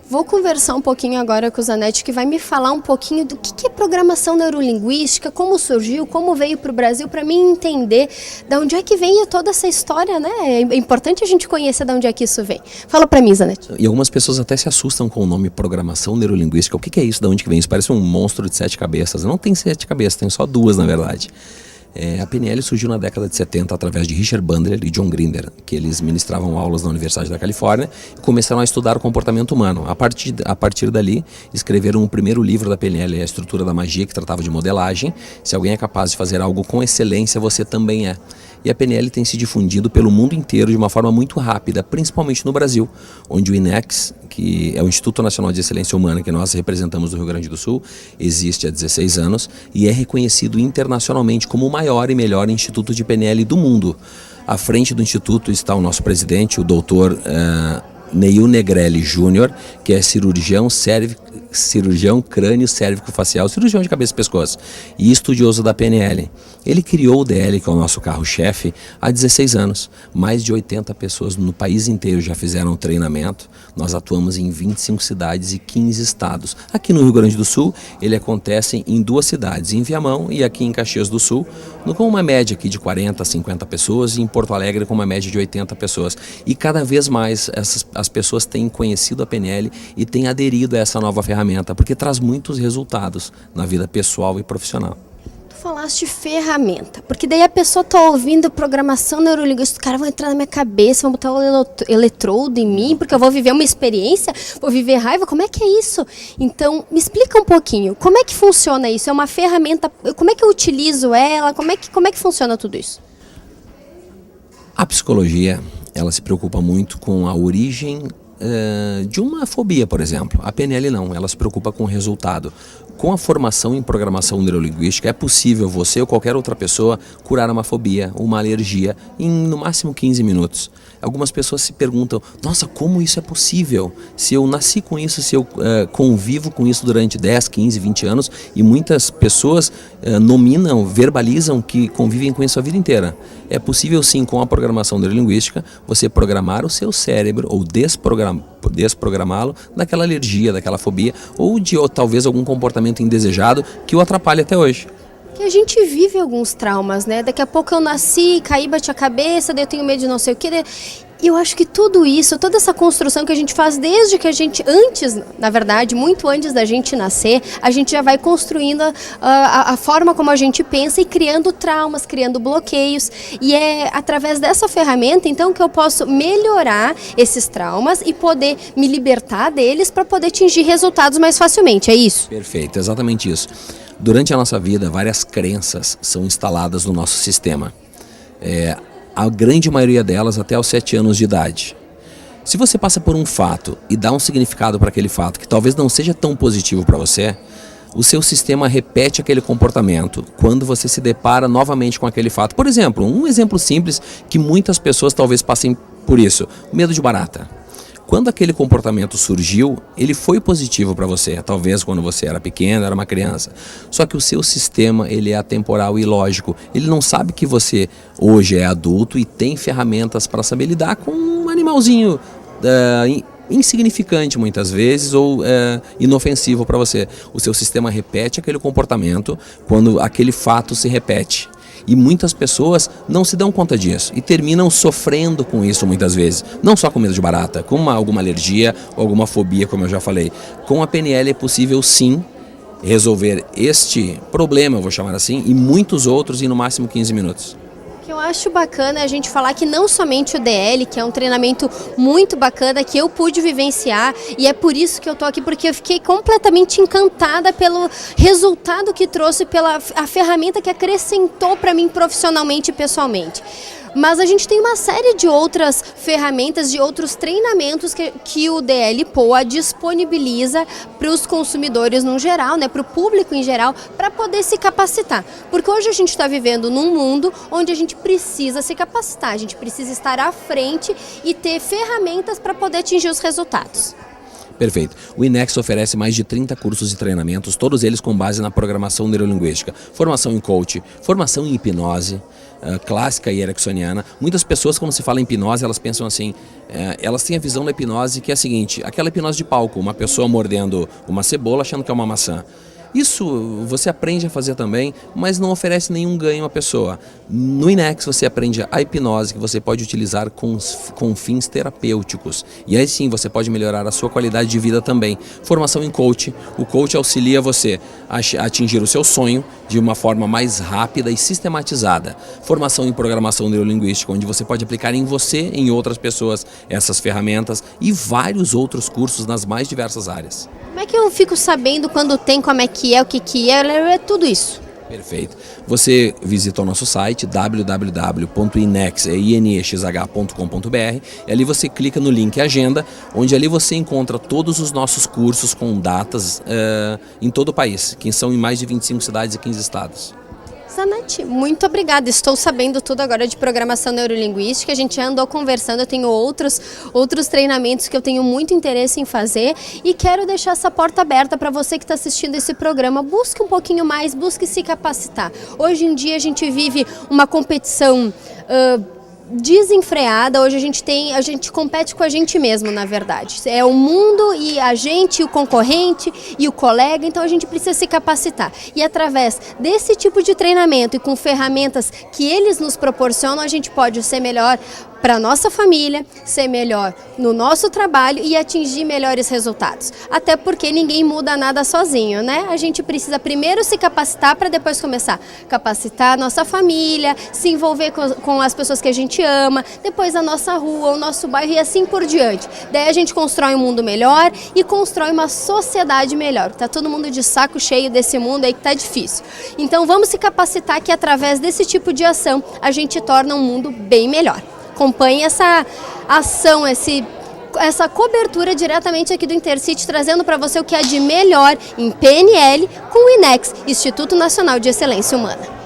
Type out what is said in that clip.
Vou conversar um pouquinho agora com o Zanetti, que vai me falar um pouquinho do que é programação neurolinguística, como surgiu, como veio para o Brasil, para mim entender de onde é que vem toda essa história, né? É importante a gente conhecer de onde é que isso vem. Fala para mim, Zanetti. E algumas pessoas até se assustam com o nome programação neurolinguística. O que é isso? De onde que vem? Isso parece um monstro de 7 cabeças. Não tem 7 cabeças, tem só 2 na verdade. A PNL surgiu na década de 70 através de Richard Bandler e John Grinder, que eles ministravam aulas na Universidade da Califórnia e começaram a estudar o comportamento humano. A partir dali, escreveram o primeiro livro da PNL, A Estrutura da Magia, que tratava de modelagem. Se alguém é capaz de fazer algo com excelência, você também é. E a PNL tem se difundido pelo mundo inteiro de uma forma muito rápida, principalmente no Brasil, onde o INEX, que é o Instituto Nacional de Excelência Humana, que nós representamos do Rio Grande do Sul, existe há 16 anos e é reconhecido internacionalmente como o maior e melhor instituto de PNL do mundo. À frente do instituto está o nosso presidente, o doutor Neil Negrelli Jr., que é cirurgião crânio cérvico-facial, cirurgião de cabeça e pescoço e estudioso da PNL. Ele criou o DL, que é o nosso carro-chefe, há 16 anos. Mais de 80 pessoas no país inteiro já fizeram o treinamento. Nós atuamos em 25 cidades e 15 estados. Aqui no Rio Grande do Sul, ele acontece em 2 cidades, em Viamão e aqui em Caxias do Sul, com uma média aqui de 40 a 50 pessoas, e em Porto Alegre com uma média de 80 pessoas. E cada vez mais as pessoas têm conhecido a PNL e têm aderido a essa nova ferramenta, porque traz muitos resultados na vida pessoal e profissional. Falaste ferramenta, porque daí a pessoa tá ouvindo programação neurolinguística, os caras vão entrar na minha cabeça, vão botar o eletrodo em mim, porque eu vou viver uma experiência, vou viver raiva, como é que é isso? Então, me explica um pouquinho, como é que funciona isso? É uma ferramenta, como é que eu utilizo ela, como é que funciona tudo isso? A psicologia, ela se preocupa muito com a origem de uma fobia, por exemplo. A PNL não, ela se preocupa com o resultado. Com a formação em programação neurolinguística, é possível você ou qualquer outra pessoa curar uma fobia, uma alergia, em no máximo 15 minutos. Algumas pessoas se perguntam, nossa, como isso é possível? Se eu nasci com isso, se eu convivo com isso durante 10, 15, 20 anos, e muitas pessoas nominam, verbalizam que convivem com isso a vida inteira. É possível sim, com a programação neurolinguística, você programar o seu cérebro ou desprogramá-lo daquela alergia, daquela fobia ou de talvez algum comportamento indesejado que o atrapalhe até hoje. Que a gente vive alguns traumas, né? Daqui a pouco eu nasci, caí, bati a cabeça, daí eu tenho medo de não sei o que. E eu acho que tudo isso, toda essa construção que a gente faz desde que a gente, antes, na verdade, muito antes da gente nascer, a gente já vai construindo a forma como a gente pensa e criando traumas, criando bloqueios. E é através dessa ferramenta, então, que eu posso melhorar esses traumas e poder me libertar deles para poder atingir resultados mais facilmente, é isso? Perfeito, exatamente isso. Durante a nossa vida, várias crenças são instaladas no nosso sistema. A grande maioria delas até aos 7 anos de idade. Se você passa por um fato e dá um significado para aquele fato que talvez não seja tão positivo para você, o seu sistema repete aquele comportamento quando você se depara novamente com aquele fato. Por exemplo, um exemplo simples que muitas pessoas talvez passem por isso, o medo de barata. Quando aquele comportamento surgiu, ele foi positivo para você, talvez quando você era pequeno, era uma criança. Só que o seu sistema, ele é atemporal e ilógico. Ele não sabe que você hoje é adulto e tem ferramentas para saber lidar com um animalzinho insignificante muitas vezes ou inofensivo para você. O seu sistema repete aquele comportamento quando aquele fato se repete. E muitas pessoas não se dão conta disso e terminam sofrendo com isso muitas vezes. Não só com medo de barata, com alguma alergia ou alguma fobia, como eu já falei. Com a PNL é possível sim resolver este problema, eu vou chamar assim, e muitos outros em no máximo 15 minutos. O que eu acho bacana é a gente falar que não somente o DL, que é um treinamento muito bacana, que eu pude vivenciar, e é por isso que eu tô aqui, porque eu fiquei completamente encantada pelo resultado que trouxe, pela a ferramenta que acrescentou para mim profissionalmente e pessoalmente. Mas a gente tem uma série de outras ferramentas, de outros treinamentos que o DL Poa disponibiliza para os consumidores no geral, né, para o público em geral, para poder se capacitar. Porque hoje a gente está vivendo num mundo onde a gente precisa se capacitar, a gente precisa estar à frente e ter ferramentas para poder atingir os resultados. Perfeito. O INEX oferece mais de 30 cursos e treinamentos, todos eles com base na programação neurolinguística, formação em coach, formação em hipnose, clássica e ericksoniana. Muitas pessoas, quando se fala em hipnose, elas pensam assim, elas têm a visão da hipnose que é a seguinte, aquela hipnose de palco, uma pessoa mordendo uma cebola achando que é uma maçã. Isso você aprende a fazer também, mas não oferece nenhum ganho à pessoa. No INEX você aprende a hipnose que você pode utilizar com fins terapêuticos. E aí sim você pode melhorar a sua qualidade de vida também. Formação em coach. O coach auxilia você a atingir o seu sonho de uma forma mais rápida e sistematizada. Formação em programação neurolinguística, onde você pode aplicar em você e em outras pessoas essas ferramentas e vários outros cursos nas mais diversas áreas. Como é que eu fico sabendo quando tem, como é que é, o que é tudo isso? Perfeito. Você visita o nosso site www.inexh.com.br e ali você clica no link Agenda, onde ali você encontra todos os nossos cursos com datas em todo o país, que são em mais de 25 cidades e 15 estados. Zanetti, muito obrigada. Estou sabendo tudo agora de programação neurolinguística. A gente já andou conversando, eu tenho outros treinamentos que eu tenho muito interesse em fazer e quero deixar essa porta aberta para você que está assistindo esse programa. Busque um pouquinho mais, busque se capacitar. Hoje em dia a gente vive uma competição desenfreada. Hoje a gente compete com a gente mesmo, na verdade. É o mundo e a gente, o concorrente e o colega, então a gente precisa se capacitar. E através desse tipo de treinamento e com ferramentas que eles nos proporcionam, a gente pode ser melhor para a nossa família, ser melhor no nosso trabalho e atingir melhores resultados. Até porque ninguém muda nada sozinho, né? A gente precisa primeiro se capacitar para depois começar a capacitar a nossa família, se envolver com as pessoas que a gente ama, depois a nossa rua, o nosso bairro e assim por diante. Daí a gente constrói um mundo melhor e constrói uma sociedade melhor. Tá todo mundo de saco cheio desse mundo aí que tá difícil. Então vamos se capacitar que através desse tipo de ação a gente torna um mundo bem melhor. Acompanhe essa ação, essa cobertura diretamente aqui do Intercity, trazendo para você o que há de melhor em PNL com o INEX, Instituto Nacional de Excelência Humana.